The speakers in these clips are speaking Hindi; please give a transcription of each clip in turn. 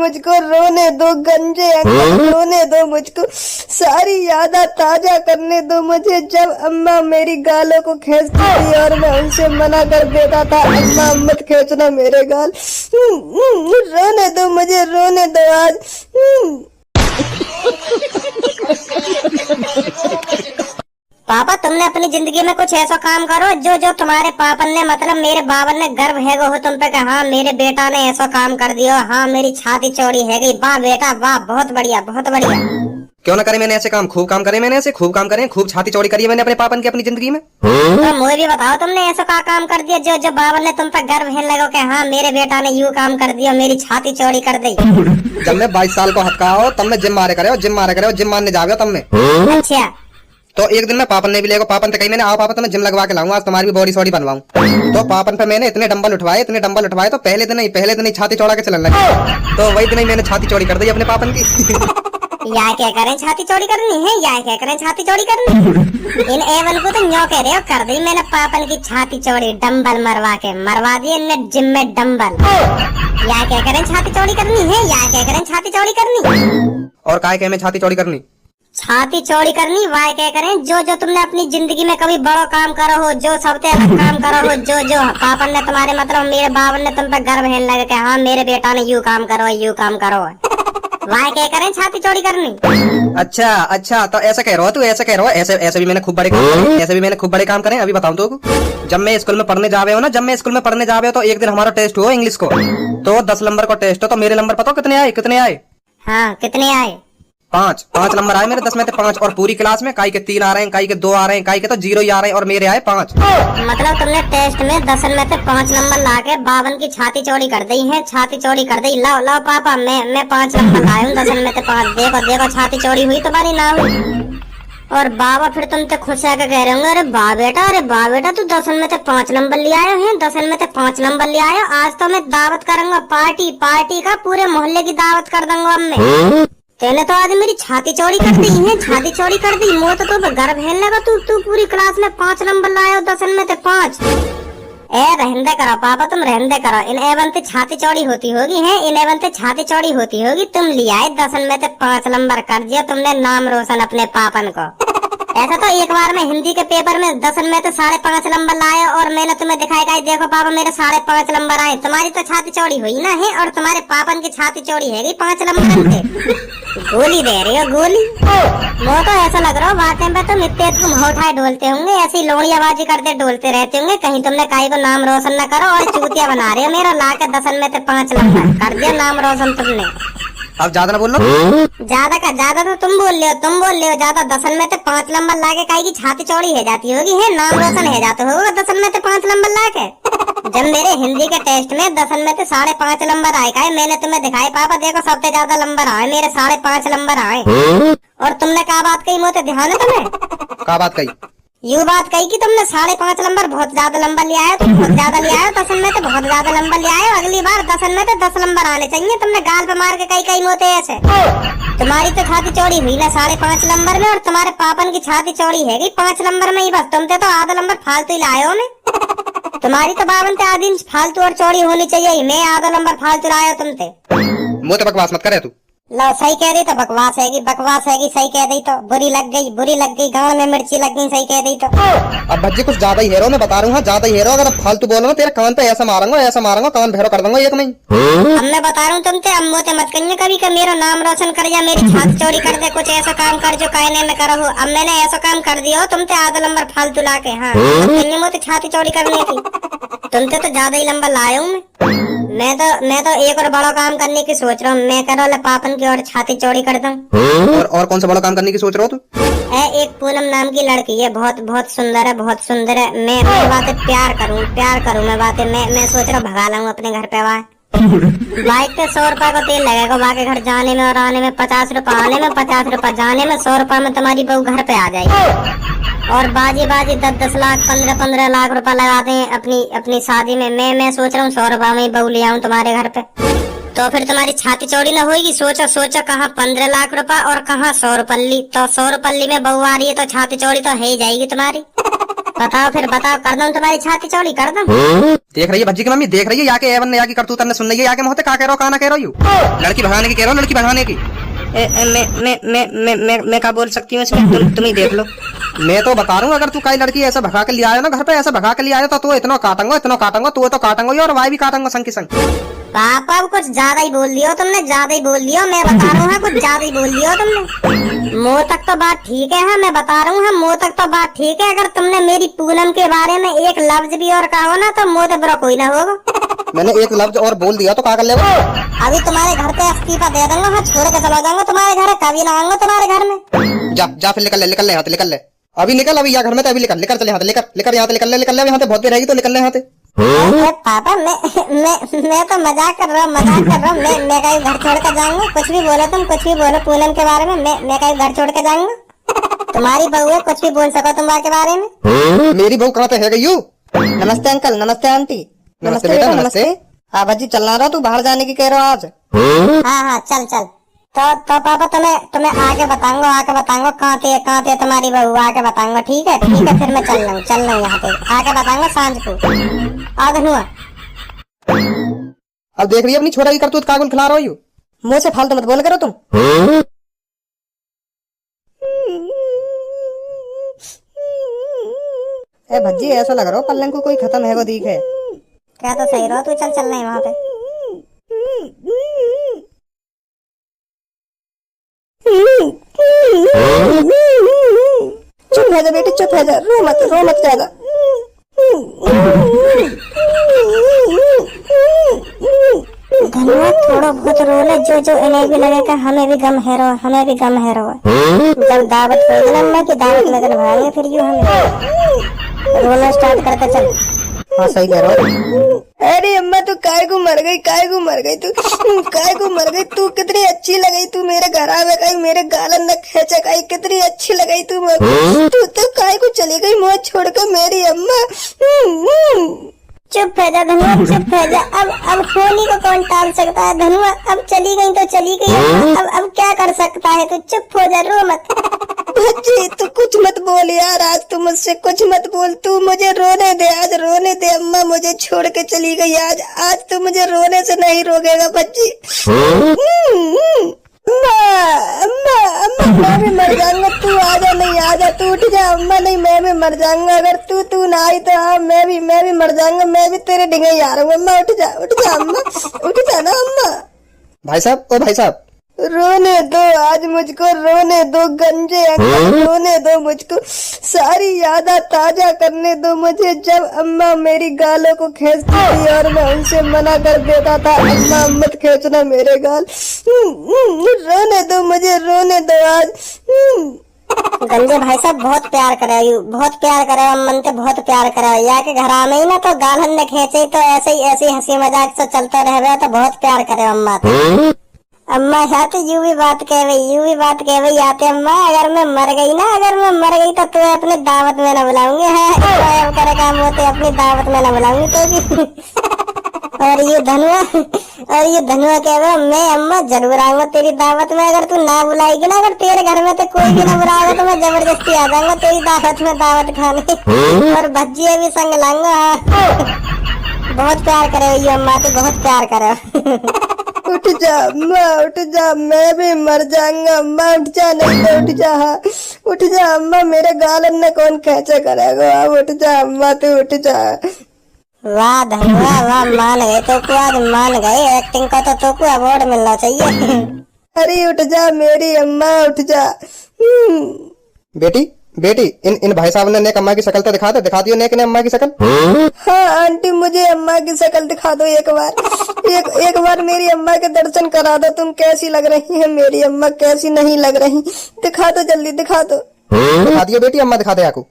मुझको रोने दो गंजे अंकल, रोने दो मुझको, सारी यादें ताजा करने दो मुझे, जब अम्मा मेरी गालों को खींचती थी और मैं उनसे मना कर देता था, अम्मा मत खींचना मेरे गाल, रोने दो मुझे, रोने दो आज। पापा तुमने अपनी जिंदगी में कुछ ऐसा काम करो जो जो तुम्हारे पापन ने मतलब मेरे बाबन ने गर्व हैगो हो तुम पे कि हाँ मेरे बेटा ने ऐसा काम कर दिया, हाँ मेरी छाती चौड़ी है गई, वाह बेटा वाह, बहुत बढ़िया बहुत बढ़िया। क्यों ना करे मैंने ऐसे काम, खूब काम करे मैंने ऐसे, खूब काम करे, खूब छाती चौड़ी करी है मैंने अपने पापन की अपनी जिंदगी में। तो मुझे भी बताओ तुमने ऐसा क्या काम कर दिया जो जो बाबन ने तुम पे गर्व है लगो कि हाँ मेरे बेटा ने यूँ काम कर दिया, मेरी छाती चौड़ी कर दी। जब मैं 22 साल को हटका हो तब मैं जिम मारे करे, जिम मारने जाओ तब मैं। अच्छा तो एक दिन मैं पापन ने भी लेगा, पापन से कही मैंने आओ पापा तो मैं जिम लगवा के लाऊंगा, आज तुम्हारी भी बॉडी सॉडी बनवाऊं। तो पापन पे मैंने इतने डंबल उठवाए तो पहले दिन ही छाती चौड़ा के चलने लगे। तो वही दिन ही मैंने छाती चौड़ी कर दी अपने पापन की। या क्या करें छाती चौड़ी करनी है, या क्या करें छाती चौड़ी करनी। इन एवन को तो न्यो कह रहे हो, कर दी मैंने पापन की छाती चौड़ी, डंबल मरवा दिए इनने जिम में डंबल। या क्या करें छाती चौड़ी करनी है, या क्या करें छाती चौड़ी करनी। और काय कहे मैं छाती चौड़ी करनी, छाती चौड़ी करनी, वाह क्या करें जो जो तुमने अपनी जिंदगी में कभी बड़ा काम करो हो, जो सबसे अलग काम करो हो, जो जो पापन ने तुम्हारे मतलब मेरे बाबन ने तुम पे गर्व है लगे कि हाँ मेरे बेटा ने यूँ काम करो, वाह क्या करें छाती चौड़ी करनी। अच्छा तो ऐसा कह रहा हो तू, ऐसे भी मैंने खूब बड़े काम करे, ऐसे भी मैंने खूब बड़े काम करे। अभी बताऊं तो जब मैं स्कूल में पढ़ने जावे हो तो एक दिन हमारा टेस्ट हुआ इंग्लिश को, तो 10 नंबर का टेस्ट हो, तो मेरे नंबर पता कितने आए? हाँ कितने आए? 5 नंबर आए मेरे 10 में से 5, और पूरी क्लास में काई के 3 आ रहे हैं, काई के 2 आ रहे हैं, काई के तो 0 ही आ रहे हैं, और मेरे आए 5। मतलब तुमने टेस्ट में 10 में से 5 नंबर लाके बाबन की छाती चौड़ी कर दी है, छाती चौड़ी कर दी। लाओ पापा मैं 5 नंबर लाया हूँ 10 में से 5, देखो छाती चौड़ी हुई तुम्हारी ना हुई। और बाबा फिर तुमसे खुश आके कह रहे होंगे, अरे बा बेटा तू 10 में से 5 नंबर ले आयो है, 10 में से 5 नंबर ले आयो, आज तो मैं दावत करूंगा, पार्टी का पूरे मोहल्ले की दावत कर दूंगा अब मैं। तेने तो आज मेरी छाती चौड़ी कर दी है, छाती चौड़ी कर दी, मुझे तो गर्व है लगा, तू पूरी क्लास में 5 नंबर लाया 10 में से 5। रहने करो पापा, तुम रहने करो, इन एवन से छाती चौड़ी होती होगी है, इन एवन से छाती चौड़ी होती होगी, तुम लिया है 10 में से 5 नंबर कर दिया तुमने, नाम रोशन अपने पापन को। ऐसा तो एक बार में हिंदी के पेपर में 10 में तो 5.5 नंबर लाया, और मैंने तुम्हें दिखाया देखो पापा मेरे 5.5 नंबर आए, तुम्हारी तो छाती चौड़ी हुई ना है, और तुम्हारे पापन की छाती चौड़ी है 5 नंबर से। गोली दे रही हो गोली, वो तो ऐसा लग रहा हो वाकई में तुम इतने तुम होठाए डोलते होंगे, ऐसी लोड़ियाबाजी करते डोलते रहते होंगे, कहीं तुमने काई को नाम रोशन न करो, और चूतिया बना रहे हो मेरा, लाके 10 में से 5 नंबर कर दिया नाम रोशन तुमने। अब ज्यादा ना बोलो, ज्यादा तो तुम बोल रहे हो ज्यादा, 10 में से 5 नंबर लाके काई की छाती चौड़ी है जाती होगी है, नाम रोशन है जाते होगा 10 में से 5 नंबर लाके। जब मेरे हिंदी के टेस्ट में 10 में से 5.5 नंबर आए का, मैंने तुम्हें दिखाए पापा देखो सबसे ज्यादा नंबर आए मेरे, 5.5 नंबर आए। और तुमने क्या बात कही, मुझे ध्यान है तुम्हें? क्या बात कही? यू बात कही कि तुमने 5.5 नंबर बहुत ज्यादा नंबर ले आए, तुम बहुत ज्यादा ले आए, 10 में तो बहुत ज्यादा नंबर ले आए, अगली बार 10 में तो 10 नंबर आने चाहिए, तुमने गाल पे मार के कई मोते ऐसे। तुम्हारी तो छाती चौड़ी हुई ना 5.5 नंबर में, और तुम्हारे पापन की छाती चौड़ी है 5 नंबर में ही, बस तुमसे तो आधा नंबर फालतू ही लाए हो ने। तुम्हारी तो बावन से आधी इंच फालतू और चौड़ी होनी चाहिए, मैं आधा नंबर फालतू लाया तुमसे। मुझे बकवास मत करे तू। लो सही कह रही तो बकवास हैगी, सही कह दी तो बुरी लग गई, गाँव में मिर्ची लग गई, सही कह दी तो। अब भज्जी कुछ ज्यादा ही हेरो, मैं बता रहा हूँ ज्यादा ही हेरो, अगर फालतू बोलो तेरे कान पे ऐसा मारूंगा कान भैरो कर दूंगा एक में। अब मैं बता रहा हूँ तुमसे, अब मोते मत कहिए कभी का मेरा नाम रोशन कर जा, मेरी छाती चौड़ी कर दे, कुछ ऐसा काम कर जो कहने में करो। अब मैंने ऐसा काम कर दिया हो तुमसे आधा नंबर फालतू ला के, हाँ मोते छाती चौड़ी करने की, तुमसे तो ज्यादा ही लंबा लाया हूँ मैं तो एक और बड़ा काम करने की सोच रहा हूँ, मैं करो पापन की और छाती चौड़ी कर दूं। और कौन सा बड़ा काम करने की सोच रहा हो तू? एक पूनम नाम की लड़की है, बहुत सुंदर है, मैं बातें प्यार करूँ मैं बातें, मैं सोच रहा हूँ भगा लाऊं अपने घर पे, वहाँ बाइक पे 100 रुपए का तेल लगेगा, बाकी घर जाने में और आने में 50 रुपए, आने में 50 रुपए, जाने में 100 रुपए में तुम्हारी बहू घर पे आ जाएगी। और बाजी 10 लाख 15 लाख रुपए लगा दें अपनी शादी में, मैं सोच रहा हूँ 100 रुपए में ही बहू ले आऊं तुम्हारे घर पे, तो फिर तुम्हारी छाती चौड़ी ना होगी। सोचो कहाँ 15 लाख रुपए और कहाँ 100 रुपल्ली, तो 100 रुपल्ली में बहू आ रही है तो छाती चौड़ी तो है ही जाएगी तुम्हारी। बताओ फिर बताओ, कर दूं तुम्हारी छाती चौड़ी, कर दूं? देख रही है भज्जी की मम्मी, देख रही है याके एवन ने याकी करतूत ने सुन रही है याके मोहते का कह रहा हो, का ना कह रहा हूँ। लड़की भगाने की कह रहा हूँ, लड़की भगाने की। मैं क्या बोल सकती हूँ इसमें? तुम ही देख लो। मैं तो बता रहा हूँ, अगर तू कई लड़की ऐसा भगा के ले आयो ना घर पे, ऐसा भगा के ले आयो तो इतना काटूंगा, तू तो काटूंगा ही और वाई भी काटूंगा संग की संग। पापा अब कुछ ज्यादा ही बोल लियो तुमने, ज्यादा ही बोल लियो। मैं बता रहा हूँ कुछ ज्यादा ही बोल लियो तुमने। मुंह तक तो बात ठीक है, मैं बता रहा हूँ, मुंह तक तो बात ठीक है। अगर तुमने मेरी पूनम के बारे में एक लफ्ज भी और कहा हो ना तो मुंह तो बुरा कोई ना होगा। मैंने एक लफ्ज और बोल दिया तो क्या कर लेगा? अभी तुम्हारे घर पे इस्तीफा दे दूंगा, हाँ छोड़ के चला जाऊंगा तुम्हारे घर, कभी ना आऊंगा तुम्हारे घर में। जा फिर निकल ले यहाँ से, निकल ले अभी, निकल अभी यहाँ घर में, तो अभी निकल चले यहाँ से, लेकर यहाँ से निकल ले यहाँ से, बहुत देर रहेगी तो निकल ले यहाँ से। अरे पापा मैं तो मजाक कर रहा हूँ, मैं कहीं घर छोड़ कर जाऊंगा? कुछ भी बोलो तुम, कुछ भी बोलो पूनम के बारे में, मैं कहीं घर छोड़ के जाऊंगा? तुम्हारी बहू है, कुछ भी बोल सको तुम के बारे में। मेरी बहू कहाँ पे है गई? नमस्ते अंकल, नमस्ते आंटी। नमस्ते बेटा, नमस्ते। हाँ भज्जी चलना रहा, तू बाहर जाने की कह रहा आज? हाँ चल। तो पापा तुम्हें आके बताऊंगा कहाँ थे तुम्हारी बहू, आके बताऊंगा। ठीक है फिर मैं चल रहा हूँ यहाँ पे, आके बताऊंगा सांझ को। आ धनुआ, अब देख रही है अपनी छोरा की करतूत, कागुल खिला रही हो। मुंह से फालतू मत बोल करो तुम। ए भज्जी ऐसा लग रहा हो पल्लंग को कोई खत्म है वो दिख है। क्या तो सही रहो, तू चल नहीं वहाँ पे। चुप है जा बेटी, चुप है जा, रो मत ज्यादा। धन्यवाद, थोड़ा बहुत रो ले, जो इन्हें भी लगेगा हमें भी गम है रो। जब दावत होगी ना अम्मा की, दावत में भागे फिर यूं हमें रोना स्टार्ट करते चल। हाँ सही कह रहा हो। अरे अम्मा तू काय को मर गई तू कितनी अच्छी लगी, तू मेरे घर आवे गई, मेरे गालन न खेचे गई, कितनी अच्छी लगी तू तो काय को चली गई मुँह छोड़ कर मेरी अम्मा। चुप है जा धनुआ, चुप है जा। अब होली को कौन टाल सकता है धनुआ? अब चली गई तो चली गई, अब क्या कर सकता है? तू चुप हो जा, रो मत। बच्ची तू कुछ मत बोल यार, आज तू मुझसे कुछ मत बोल, तू मुझे रोने दे, आज रोने दे। अम्मा मुझे छोड़ के चली गई, आज तू मुझे रोने से नहीं रोकेगा बच्ची। अम्मा मैं भी मर जाऊंगा, तू आजा, नहीं आजा, तू उठ जा। अम्मा नहीं, मैं भी मर जाऊंगा, अगर तू ना आई तो हाँ मैं भी मर जाऊंगा, मैं भी तेरे डिंगे आ रहा हूँ। अम्मा उठ जा अम्मा, उठ जा ना अम्मा। भाई साहब रोने दो, आज मुझको रोने दो गंजे अंकल, रोने दो मुझको, सारी यादा ताजा करने दो मुझे, जब अम्मा मेरी गालों को खींचती थी और मैं उनसे मना कर देता था, अम्मा मत खींचना मेरे गाल। रोने दो मुझे, रोने दो आज। गंजे भाई साहब बहुत प्यार करे अम्मन ते बहुत प्यार करे, या के घर आमे ही ना तो गालन ने खींचे तो ऐसे हंसी मजाक से चलता रहे तो बहुत प्यार करे अम्मा। अम्मा यहाँ तो यूं भी बात कह रही आते अम्मा, अगर मैं मर गई तो तू अपनी दावत में न बुलाऊंगी। हाँ करे काम होते अपनी दावत में न बुलाऊंगी तो भी। और ये धनुआ कह रहा मैं अम्मा जरूर आऊंगा तेरी दावत में, अगर तू ना बुलाएगी ना, अगर तेरे घर में तो कोई भी ना बुलाएगा तो मैं जबरदस्ती आ जाऊंगा तेरी दावत खाने, और भज्जिया भी संग लाऊंगा। बहुत प्यार करे ये अम्मा, तो बहुत प्यार करे। उठ जा अम्मा, उठ जा, मैं भी मर जाऊंगा अम्मा, उठ जा, नहीं तो उठ जा। हाँ उठ जा अम्मा, मेरे गालन ने कौन कैसे करेगा, अब उठ जा अम्मा, तू उठ जा। वाह धनुआ वाह, मान गए तो आज मान गए, एक्टिंग का तो अवार्ड मिलना चाहिए। अरे उठ जा मेरी अम्मा, उठ जा। बेटी इन भाई साहब ने नेक अम्मा की शक्ल तो दिखा दियो नेक ने अम्मा की शक्ल। हाँ आंटी मुझे अम्मा की शक्ल दिखा दो एक बार मेरी अम्मा के दर्शन करा दो, तुम कैसी लग रही है मेरी अम्मा, कैसी नहीं लग रही, दिखा दो जल्दी, दिखा दो। दिखा दियो बेटी, अम्मा दिखा दे आपको।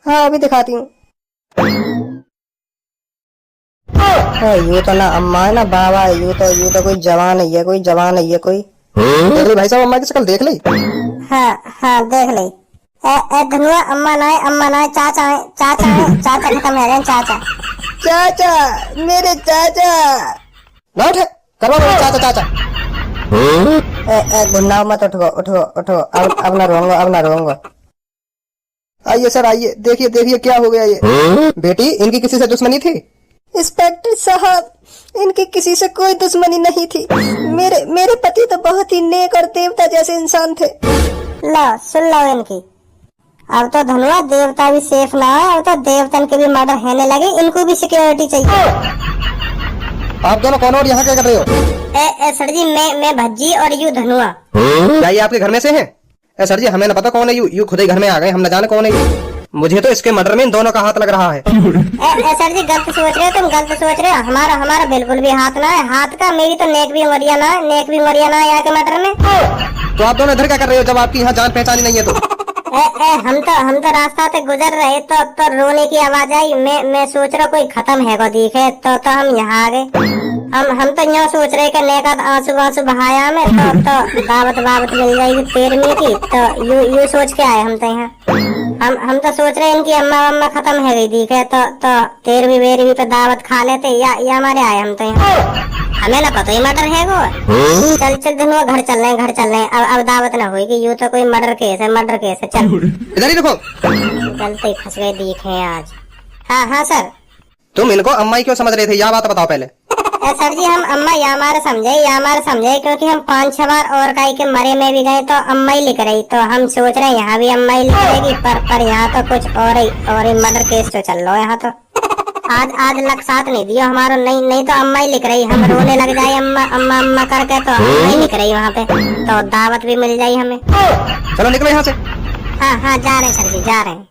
हाँ अभी दिखाती हूँ। यूँ तो ना अम्मा है ना बाबा, यूँ तो कोई जवान है, कोई देख ली भाई साहब अम्मा की शक्ल देख ली। हाँ देख ली। धनुआ अम्मा ना चाचा खत्म है गए, चाचा मेरे चाचा ना उठे करवा चाचा। गुन्ना मत, उठो अब ना रोऊंगा। आइए सर आइए, देखिए देखिए क्या हो गया ये। बेटी इनकी किसी से दुश्मनी थी? इंस्पेक्टर साहब, इनकी किसी से कोई दुश्मनी नहीं थी। मेरे पति तो बहुत ही नेक और देवता जैसे इंसान थे। लो सुन लो इनकी। अब तो धनुआ देवता भी सेफ ना है, अब तो देवतन के भी मर्डर होने लगे, इनको भी सिक्योरिटी चाहिए। आप दोनों कौन और यहाँ क्या कर रहे हो? सर जी मैं भज्जी और यू धनुआ। क्या ये आपके घर में से हैं? सर जी हमें ना पता कौन है यू खुद ही घर में आ गए, हम न जाने कौन है यू। मुझे तो इसके मर्डर में इन दोनों का हाथ लग रहा है। सर जी गलत सोच रहे हो तुम, गलत सोच रहे हो। हमारा बिल्कुल भी हाथ ना है, हाथ का मेरी तो नेक भी मरिया ना है यहाँ के मर्डर में। तो आप दोनों इधर क्या कर रहे हो जब आपकी यहाँ जान पहचानी नहीं है तो? हम तो रास्ता से गुजर रहे तो रोने की आवाज आई। मैं सोच रहा कोई खत्म है को दिखे तो हम यहाँ आ गए। हम तो यहाँ सोच रहे कि नेका आंसू बहाया हमें तो दावत मिल जाएगी 13वीं की, तो यू सोच के आए हम तो यहाँ। हम तो सोच रहे इनकी अम्मा खत्म है गई दिखे तो 13वीं पे दावत खा लेते या हमारे आए हम तो यहाँ। हमें ना पता ही मर्डर है वो। चल धनुआ घर चल रहे अब दावत ना होगी, यूं तो कोई मर्डर केस है चल। इधर ही रुको। गलती फंस गए दिखे आज। हाँ सर। तुम इनको अम्मा ही क्यों समझ रहे थे, यह बात बताओ पहले। सर जी हम अम्मा या हमारे समझे क्योंकि हम 5-6 बार और कहीं के मरे में भी गए तो अम्मा ही लिख रही, तो हम सोच रहे हैं यहाँ भी अम्मा ही लिख रहेगी, पर यहाँ तो कुछ और ही मर्डर केस तो चल रहा है यहाँ तो। आज लग साथ नहीं दियो हमारा, नहीं तो अम्मा ही लिख रही, हम रोने लग जाए अम्मा करके तो अम्मा ही लिख रही वहाँ पे, तो दावत भी मिल जाए हमें। चलो निकलो यहाँ से। हाँ जा रहे हैं सर जी, जा रहे हैं।